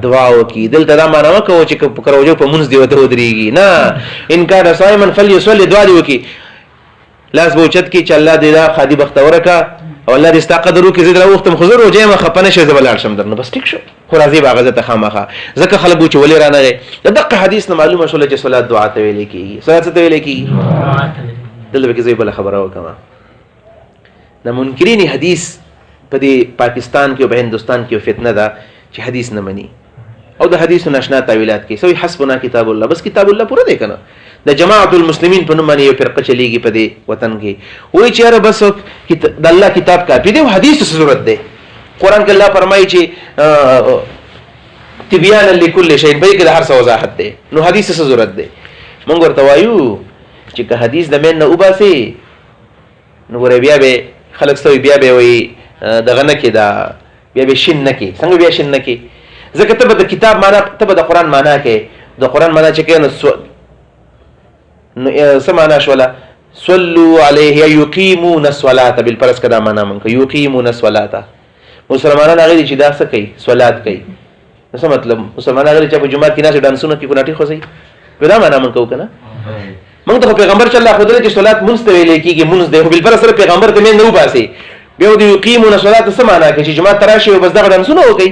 دعا وکړي دلته دا معنا مه کوه چې که روژه په مونځ دې ورته ودرېږي نه ان کان صائما فلیصلی دعا دې وکړي لاس به اوچت کړي چې الله دې دا خادي بختوره کړه او الله دې ستا قدر وکړي زه دې راوختم خو زه روژه یم خفه نه شې زه به لاړ شم درنه بس ټیک شو خو راځي به هغه زه ته خامخا ځکه خلک و چې ولې رانغی د دقه حدیث نه معلومه شوله چې صلات دعا ته ویلې کېږي صلات څه ته ویلې کېږي دلته پکې زه بله خبره وکړم د منکرین حدیث په دې پاکستان کې او په هندوستان کې فتنه ده چې حدیث نه مني او د حدیثو ناشنا تعویلات کوي سوی حسبنا کتاب الله بس کتاب الله پوره دی که نه د جماعت المسلمین په نوم باندې یو فرقه چلیږي په دې وطن کې وایي چې یاره بس د الله کتاب کافي دی او حدیثو څه ضرورت دی قرآن کې الله فرمایي چې تبیانا لكل شیء په دې کې د هر څه وضاحت دی نو حدیث څه ضرورت دی موږ ورته وایو چې که حدیث د مین نه وباسي نو ګوره بیا به خلک څه بیا به وایي دغه نه کې دا بیا به شین نه کې څنګه بیا شین نه کې ځکه ته به د کتاب معنا ته به د قرآن معنا کې د قرآن معنا چې کوي نو څه معنا شوله صلوا علیه یقیمون الصلاة بالفرض که دا معنا مونږ یقیمون الصلاة مسلمانان هغه دي چې دا څه کوي صلات کوي نو څه مطلب مسلمانان هغه چې په جومات کې ناست ډانسونه کوي کوناټي خوځوي په دا معنا مونږ کوو که نه مونږ ته خو پیغمبر چې الله ښودلی چې صلات مونځ ته ویلی کېږي مونځ دی خو بالفرض سره پیغمبر ته مین نه وباسي بیا د یقیمون الصلاة څه معنا کوي چې جومات ته راشي او بس دغه ډانسونه وکوي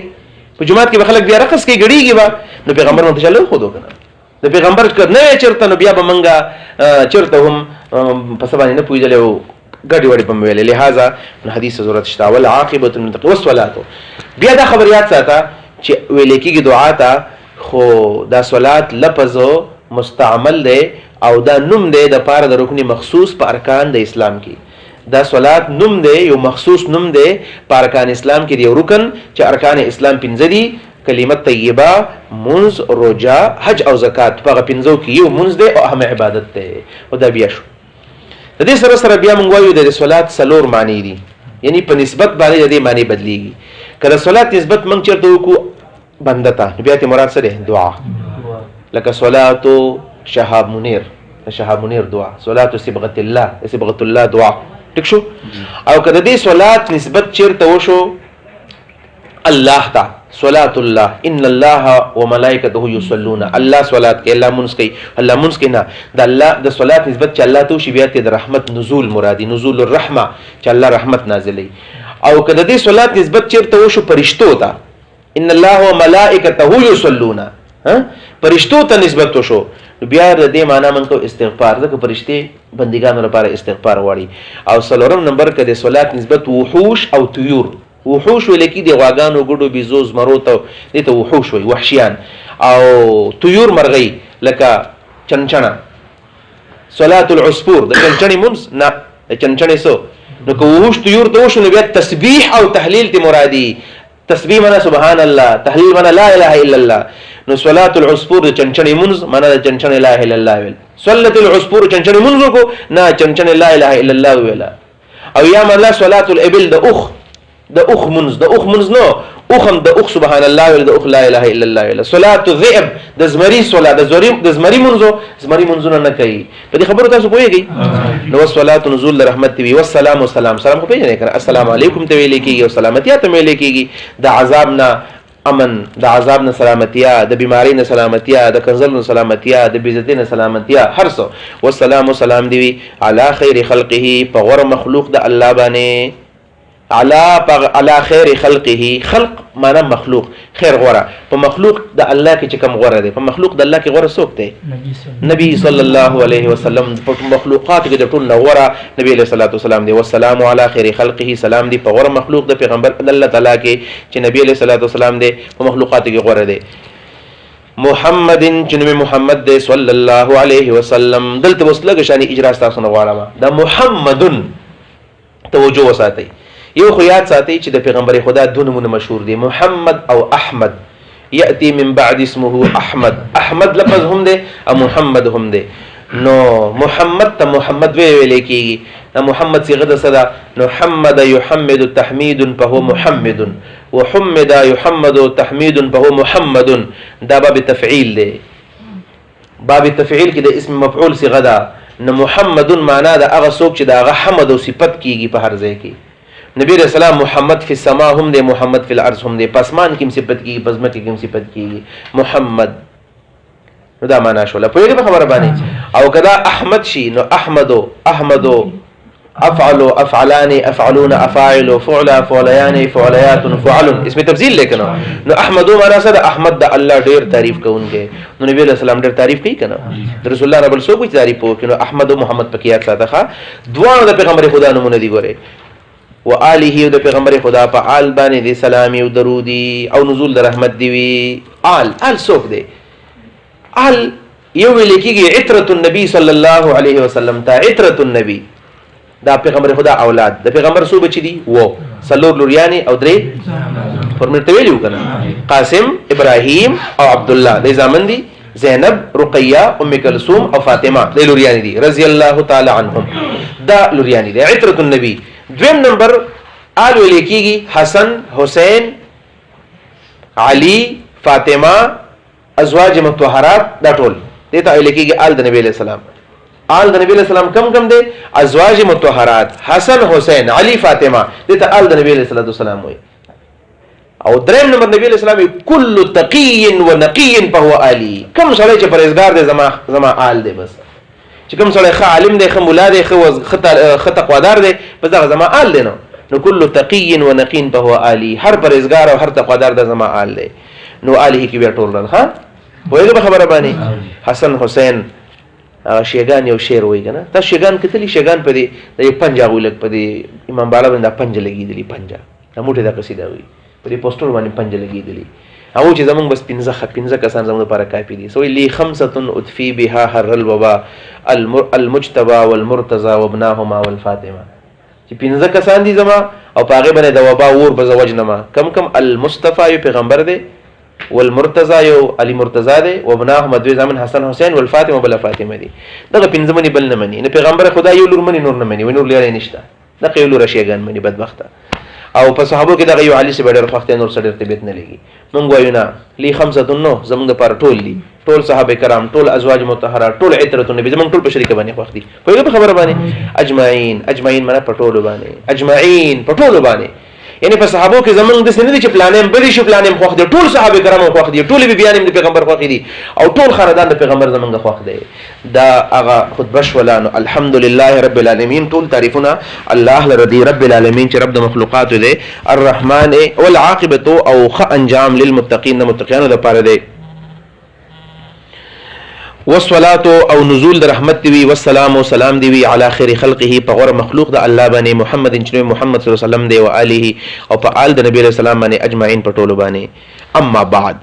په جومات کې به خلک بیا رقص کوي ګډېږي به نو پیغمبر مونږ ته چا نه ښودو که نه د پیغمبر نه چېرته نو بیا به مونږ چېرته هم په څه باندې نه پوهېدلی او ګډې وډې به مې ویلې لهذا نو حدیث ضرورت شته والعاقبة للمتقین والصلاة بیا دا خبر یاد ساته چې ویلې کېږي دعا ته خو دا صلات لفظ مستعمل دی او دا نوم دی د پاره د رکن مخصوص په ارکان د اسلام کې دا صلات نوم دی یو مخصوص نوم دی په ارکان اسلام کې دی یو رکن چې ارکان اسلام پنځه دي کلمه طیبه منځ روژه حج او زکات په هغه پنځو کې یو منځ دی او اهم عبادت دی او دا بیا شو د دې سره سره بیا موږ وایو د صلات څلور معنی دي یعنی په نسبت باندې د دې معنی بدلیږي کله صلات نسبت موږ چېرته وکړو بنده ته بیا ته مراد څه دی دعا لکه صلات شهاب منیر شهاب منیر دعا صلات صبغة الله صبغة الله دعا ټیک شو او کله دې صلات نسبت چېرته وشو الله ته صلات الله ان الله وملائکته یصلون الله صلات کې الله منځ کوي الله منځ کوي نه د الله د صلات نسبت چې الله ته وشي بیا ته د رحمت نزول مرادي نزول الرحمه چې الله رحمت نازلوي او کله دې صلات نسبت چېرته وشو فرشتو ته ان الله وملائکته یصلون فرشتو ته نسبت وشو بیا د دې معنا مونږ کو استغفار ځکه فرشتي بندګانو لپاره استغفار غواړي او څلورم نمبر کې د صلات نسبت وحوش او طيور وحوش ویل کی دی غواګانو ګډو بيزو زمرو ته دې ته وحوش وي وحشیان او طيور مرغۍ لکه چنچنه صلات العصفور د چنچنې منځ نه چنچنې سو نو که وحوش طيور ته وشو نو بیا تسبیح او تهلیل ته مرادي تسبیح معنا سبحان الله تهلیل معنا لا اله الا الله نو صلات العصفور د چنچنې منځ معنا د چنچنې لا اله الا الله ویل صلات العصفور چنچنې منځ کو نه چنچنې لا اله الا الله ویل او یا معنا صلات الابل د اخ د اخ منز د اخ منز نو اخم د اخ سبحان الله ولا د اخ لا اله الا الله ولا صلاه الذئب د زمری صلاه د زمری منزو زمری منزونه نه کوي په دې خبرو تاسو پوهیږئ نو صلاه نزول رحمت وی والسلام والسلام سلام خو پیژنې کړه السلام علیکم ته ویل کېږي او سلامتیا ته ویل کېږي د عذاب نه امن د عذاب نه سلامتیا د بیماری نه سلامتیا د کنزل نه سلامتیا د بیزتی نه سلامتیا هر څه والسلام والسلام دی علی خیر خلقه په غور مخلوق د الله باندې على خير خلقه خلق معنا مخلوق خیر غوره په مخلوق د الله کې چې کوم غوره دی په مخلوق د الله کې غوره څوک دی نبی صلی الله علیه وسلم په مخلوقات کې د ټول غوره نبی علیہ الصلوۃ والسلام دی والسلام علی خیر خلقه سلام دی په غوره مخلوق د پیغمبر الله تعالی کې چې نبی علیہ الصلوۃ والسلام دی په مخلوقات کې غوره دی محمد جنوب محمد دے صلی الله علیه وسلم. دلته وسلګ شانی اجرا تاسو نه غواړم دا محمدن توجه وساتئ. یو خو یاد ساتئ چې د پیغمبر خدا دوه نمونه مشهور دي، محمد او احمد. یأتی من بعد اسمه احمد، احمد لفظ هم دی او محمد هم دی. نو محمد ته محمد ویل کیږي، محمد صيغه د صدا، نو حمد يحمد تحمید فهو محمد، وحمد يحمد تحمید فهو محمد. دا باب تفعیل دی، باب تفعیل کې د اسم مفعول صيغه ده. نو محمد معنا دا هغه څوک چې دا هغه حمد او صفت کیږي په هر ځای کې. نبی رسول الله محمد فی السما هم دی، محمد فی الارض هم دی، پسمان کې صفت کیږي، پزمکه کې صفت کیږي محمد. نو دا معنا شوله په دې خبره باندې. او کدا احمد شي نو احمدو احمدو افعلوا افعلان افعلون افاعل فعل فعليان فعليات فعل اسم تفضیل لیکن نو احمدو معنا سره احمد د الله ډیر تعریف کوونکې. نو نبی له سلام ډیر تعریف کوي کنه، رسول الله رب السوق تعریف وکړي. نو احمد او محمد پکې یاد ساته. دوه د پیغمبر خدا نمونه دي ګوره، و آله د پیغمبر خدا په آل باندې دي سلامي او درودي او نزول د رحمت دی وی. آل سوق دی، آل یو لیکيږي عترة النبي صلی الله علیه وسلم ته. عترة النبي دا پیغمبر خدا اولاد د پیغمبر سو بچی دي و سلور لوریانی او درې فرمته ویلو کنه، قاسم ابراهیم او عبد الله د زامن دي، زینب رقیہ ام کلثوم او فاطمه د لوریانی دي رضی الله تعالی عنهم. دا لوریانی دي عترة النبي. دویم نمبر آل لیکيږي حسن حسین علی فاطمه ازواج مطهرات، دا ټول دته لیکيږي آل د نبی علیہ السلام. آل د نبی علیہ السلام کم دي؟ ازواج مطهرات حسن حسین علی فاطمه، دته آل د نبی علیہ السلام وي. او دریم نمبر نبی علیہ السلام کل تقی و نقی فهو آلی. کم سړی چې پرهیزګار دی زما آل دی، بس چې کوم سړی ښه عالم دی، ښه مولا دی، ښه تقوادار دی، بس دغه زما آل دی. نو کل تقی و نقی فهو آلی، هر پرهیزګار او هر تقوادار د زما آل دی. نو آله کې بیا ټول رل ها وایي په خبره باندې. حسن حسین شیگان یو شعر وایي کنه، تا شیگان کتلی شیگان په دې د پنجا غولک په دې امام بالا باندې پنجه لګیدلی، پنجه د موټه د قصیده وایي په دې پوسټر باندې پنجه لګیدلی. او چې زمونږ بس 15 کسان زموږ لپاره کافي دي. سوې لی خمسه اطفی بها حر الوبا المجتبى والمرتضى وابناهما والفاطمه. چې 15 کسان دي زما او پاغه باندې د وبا اور بزوجنما. کم المصطفى یو پیغمبر دی، والمرتضى یو علی مرتضی دی، وابناهما دوی زمن حسن حسین، والفاطمه بل فاطمه دي. دغه 15 منی بل نه مني. نه پیغمبر خدا یو لور منی نور نه مني، ونور لري نشته. دغه یو لور شیګان منی بدبخته. او په صحابه کې دغه یو علی سي ډېر وخت نور سره ارتباط نه لګي. مونږ وایو نه لی خمسه نو زمونږ لپاره ټول دي، ټول صحابه کرام، ټول ازواج مطهرات، ټول عترة النبي زمونږ ټول په شریکه باندې وخت دي. په خبره باندې اجمعین معنا په ټول باندې، اجمعین په ټول باندې. یعنی په صحابه کې زمونږ د سنې چې پلانم بلی شو پلانم خوښ دي، ټول صحابه کرام خوښ دي، ټول بیان د پیغمبر خوښ دي، او ټول خاندان د پیغمبر زمونږ خوښ دي. دا هغه خطبه شولانو الحمدلله رب العالمین. ټول تعریفونه الله رضی رب العالمین چې رب د مخلوقات دی، الرحمن والعاقبه او خ انجام للمتقین، متقینو لپاره دی. والصلاه او نزول د رحمت دی، والسلام او سلام دی علی خیر خلقه په غره مخلوق د الله باندې محمد چې محمد صلی الله علیه وسلم دی، او آله او په آل د نبی علیہ السلام باندې اجمعین په ټولو باندې. اما بعد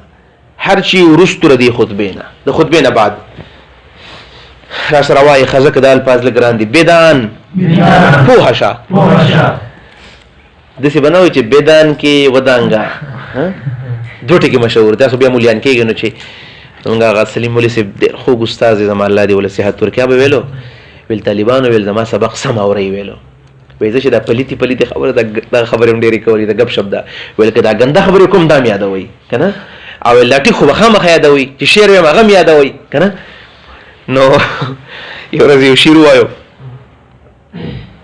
هر چی ورستو ردی خطبه نه، د خطبه نه بعد را سره وای خزک د الفاظ لګران دي. بدان پوهشا د څه بنوي چې بدان کې ودانګا دوټه کې مشهور تاسو بیا مولیان کېږي. نو چې څنګه سلیم ولې سي خو استاد زما الله دی ول صحت ورکیا به ویلو ویل طالبانو ویل زما سبق سم اوري ویلو وې چې دا پلیتی خبره دا خبره ډېری کوي دا غب شپ دا ویل کدا غنده خبره کوم دا یادوي کنه، او لاټي خو بخامه یادوي چې شعر یې مغم یادوي کنه. نو یو ورځ یو شعر وایو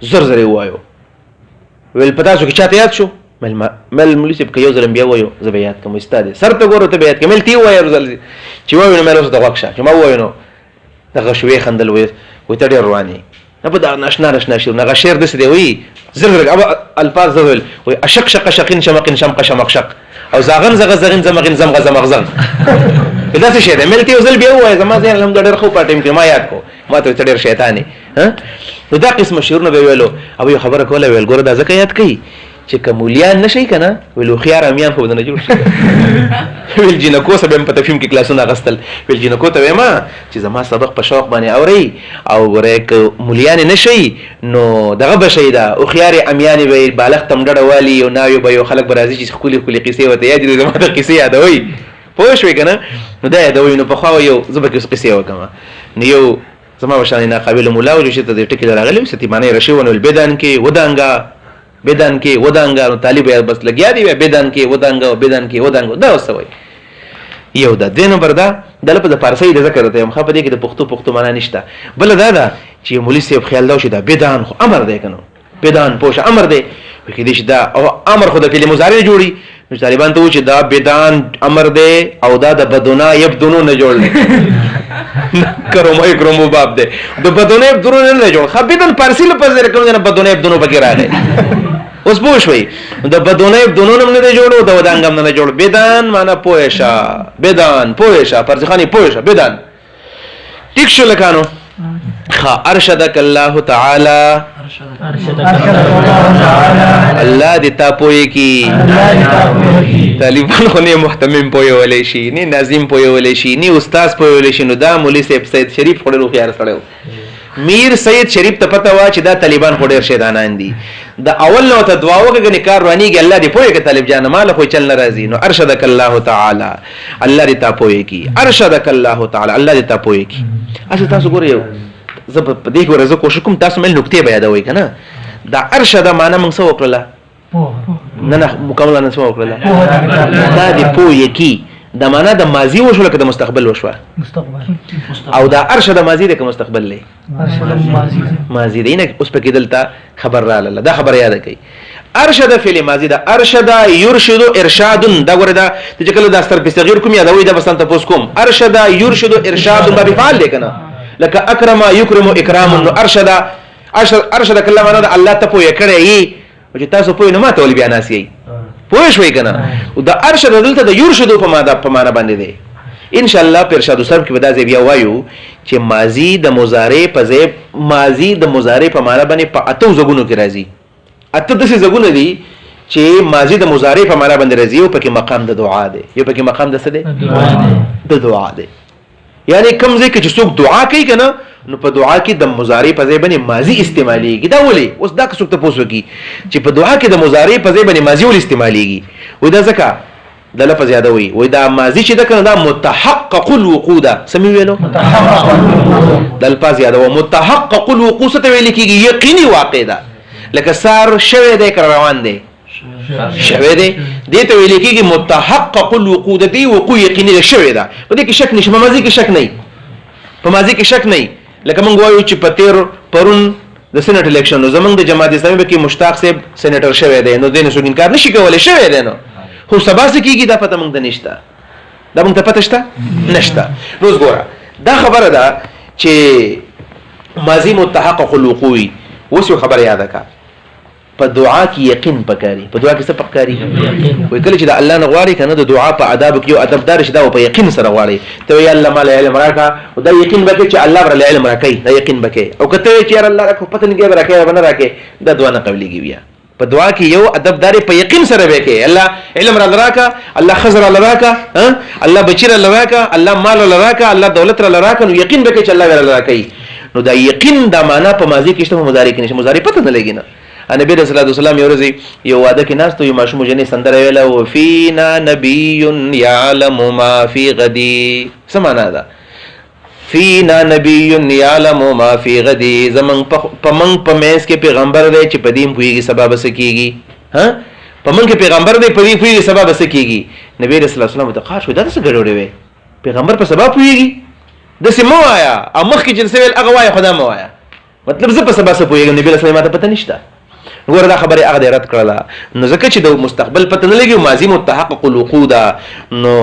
زر وایو ویل پتا څو کې چاته یاد شو مل مليسب کې یو ځل بیا وایو زبیات کوم استاد سر ته ګورو ته بیات کمل تی وایو ځل چې وایو مې له څه واښه چې ما وایو نو دغه شوي خندل وې ته ډېر رواني نه په دا ناشنا شو نه شعر دسه دی وی زر الفاظ زول وي اشق شق شقين شمقين شمق شمق شق او زاغن زغزغن زمغن زمغ زمغزن دا څه شی دی مل تی ځل بیا وایو زما ځین الحمدلله خو پټیم کې ما یاد کو ما ته ډېر شیطانی ها نو دا قسم شعرونه به ویلو. او یو خبره کوله ویل ګوره دا ځکه یاد کړي چې کومولیان نشي کنه ویلو خيار امیان خو نه جوړ شي ویل جنکو سبم په تفهیم کې کلاسونه غستل ویل جنکو ته ما چې زما سبق په شوق باندې اوري او ورې کومولیان نشي نو دغه بشي دا او خيار امیان وی بالغ تم ډډه والی او ناوی به یو خلک برازي چې خولي قصې وته یاد دي زما د قصې یادوي پوه شوي کنه نو دا یادوي نو په خو یو زبر قصې وکم نو یو زما وشان نه قابل مولا او چې ته ټکی راغلی ستې معنی رشيون البدن کې بدن کې ودانګا نو طالب یې بس لګیا دی بدن کې ودانګا دا وسوي یو دا دینه بردا د لپاره د فارسی د ذکر ته مخه پدې کې د پښتو معنا نشته بل دا چې مولوی صاحب خیال دا شي دا بدن خو امر دی کنه بدن پوش امر دی وکړي دې دا او امر خو د فعل مضارع جوړي نو طالبان ته و چې دا بدن امر دی او دا د بدونا یبدونو نه جوړل کرومو باب دی د بدونا یبدونو نه جوړ خو بدن فارسی لپاره رقم نه بدونا یبدونو پکې راغی اوس پوه شوي د بدونه بدونو نه نه جوړو د ودانګم نه جوړ بدن معنا پوهشا بدن پوهشا پرځخاني پوهشا بدن ټیک شو لکانو ارشدک الله تعالی الله دې تا پوي کی طالبان خو نه محتمم پوي ولې شي نه ناظم پوي ولې شي نه استاد پوي ولې شي نو دا مولوی صاحب سید شریف خورلو خيار سره میر سید شریف ته پته وا چې دا طالبان خو ډیر شیطانان دي د اول نو ته دعا وکړه کار رانیږي الله دې پوي کې طالب جان مال خو چل ناراضي نو ارشدک الله تعالی الله دې تا پوي کی ارشدک الله تعالی الله دې تا پوي کی اصل تاسو ګورئ زه په دې ګوره زه کوشش کوم تاسو مل نقطې به یادوي کنه دا ارشد معنا موږ څه وکړه نه مکمل نه څه وکړه دا دې پوي کی دا معنا د ماضي وشو لکه د مستقبل وشو او دا ارشد ماضي د مستقبل لې ماضي دی نه اوس په کې دلته خبر را لاله دا خبر یاد کړئ ارشد فعل ماضي دا ارشد يرشد ارشاد دا ګوره دا چې کله دا ستر په صغیر کوم یادوي دا بسنت پوس کوم ارشد يرشد ارشاد ما بفعل لیکنه لکه اکرم یکرم اکرام نو ارشد کله معنا دا الله ته پوي کړی چې تاسو پوي نه ماته ول بیا ناسي پوه شوي کنه او د ارشد دلته د يرشد په معنا باندې دی ان شاء الله په ارشاد سره کې به دا ځای بیا وایو چې ماضی د مضارع په ځای ماضی د مضارع په معنا باندې په اتو زګونو کې راځي اته د څه زګونه دي چې ماضی د مضارع په معنا باندې راځي او په کې مقام د دعا دی یو په کې مقام د څه دی د دعا دی یعنی کوم ځای کې چې څوک دعا کوي کنه نو په دعا کې د مضارع په ځای باندې ماضی استعماليږي دا ولي اوس دا څوک ته پوښتنه کوي چې په دعا کې د مضارع په ځای باندې ماضی ول استعماليږي وای دا ځکه د لفظ یادوي وای دا ماضی چې دا کنه دا متحقق الوقوع ده سمي ویلو د الفاظ یادو متحقق الوقوع څه ته ویل کېږي یقیني واقع ده لکه سار شوه ده روان ده شوه ده دې ته ویل کېږي متحقق الوقوع ده دی وقوع یقیني شوه ده په دې کې شک نشته په ماضی کې شک نه په ماضی کې شک نه لکه موږ وایو چې پتیر پرون د سېنات الیکشن نو زمونږ د جماعت اسلامي کې مشتاق صاحب سېنیټر شوی دی نو دینه څوک انکار نشي کولای شوی دی نو خو سبا څه کیږي دا پته موږ ته نشته دا موږ ته پته شته نشته روز ګوره دا خبره ده چې ماضی متحقق الوقوع اوس یو خبره یاد کا په دعا کې یقین پکاري په دعا کې څه پکاري وای کله چې د الله نه غواړي کنه د دعا په آداب کې یو ادب دار شي دا په یقین سره غواړي ته یا الله مال علم راکا او دا یقین وکړي چې الله ور علم راکړي دا یقین وکړي او کته چې الله راکو پته نه راکړي ونه راکړي دا دعا نه قبليږي بیا په دعا کې یو ادب دار په یقین سره وکړي الله علم را راکا الله خزر را راکا الله بچی را راکا الله مال را راکا الله دولت را راکا نو یقین وکړي چې الله ور راکړي نو دا یقین دا معنا په ماضی کې شته مضارع کې نشه مضارع پته نه لګي نه نبی رسول الله صلی الله علیه وسلم یو واده کې ناس ته یو ماشوم جنې سندره ویله او فینا نبی یعلم ما فی غدی سمانا ده فینا نبی یعلم ما فی غدی زمن پمن پمېس کې پیغمبر دی چې پدیم پویږي سبب سکیږي ها پمن کې پیغمبر دی پدیم پویږي سبب سکیږي نبی رسول الله صلی الله علیه وسلم ته خاص ودا څه ګډوډي وي پیغمبر په سبب پویږي د سمو آیا امخ کې جنس ویل هغه وای خدا مو آیا مطلب زه په سبب پویږم نبی رسول الله ته پته نشته ګوره دا خبره هغه رد کړله نو ځکه چې د مستقبل پته نه لګي ماضی متحقق الوقوع ده نو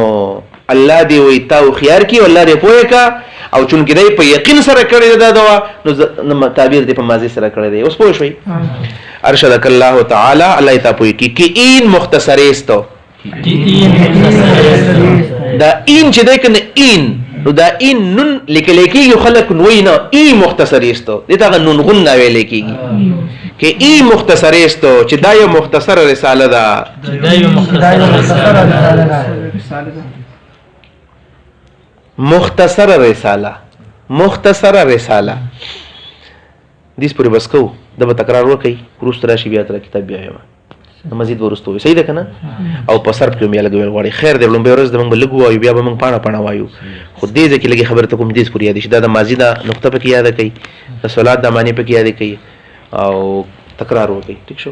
الله دې وي تاسو خيار کی الله دې پوهه کا او چون کې دې په یقین سره کړی دا دوا نو تعبیر دې په ماضی سره کړی دی اوس پوه شئ ارشدک الله تعالی الله ته پوهه کی ان مختصر استو دا ان چې دې کنه ان نو دا ان نن لیکل کېږي خلک نوې نه ای مختصر استو دې ته نون غن ویل کېږي که ای مختصر استو چې دا یو مختصر رساله ده مختصر رساله دیس پوری بس کو د به تکرار وکي ورست راشي بیا تر کتاب بیا یم مزید ورستو صحیح ده کنه او په سر په میاله ګول غواړي خیر دې لومبه ورځ د موږ لګو او بیا به موږ پاڼه وایو خو دې ځکه لګي خبره ته کوم دیس پوری یاد شي دا د ماضی دا نقطه په کې یاد کړئ د صلات د معنی په کې یاد کړئ او تکرار وکي ٹھیک شو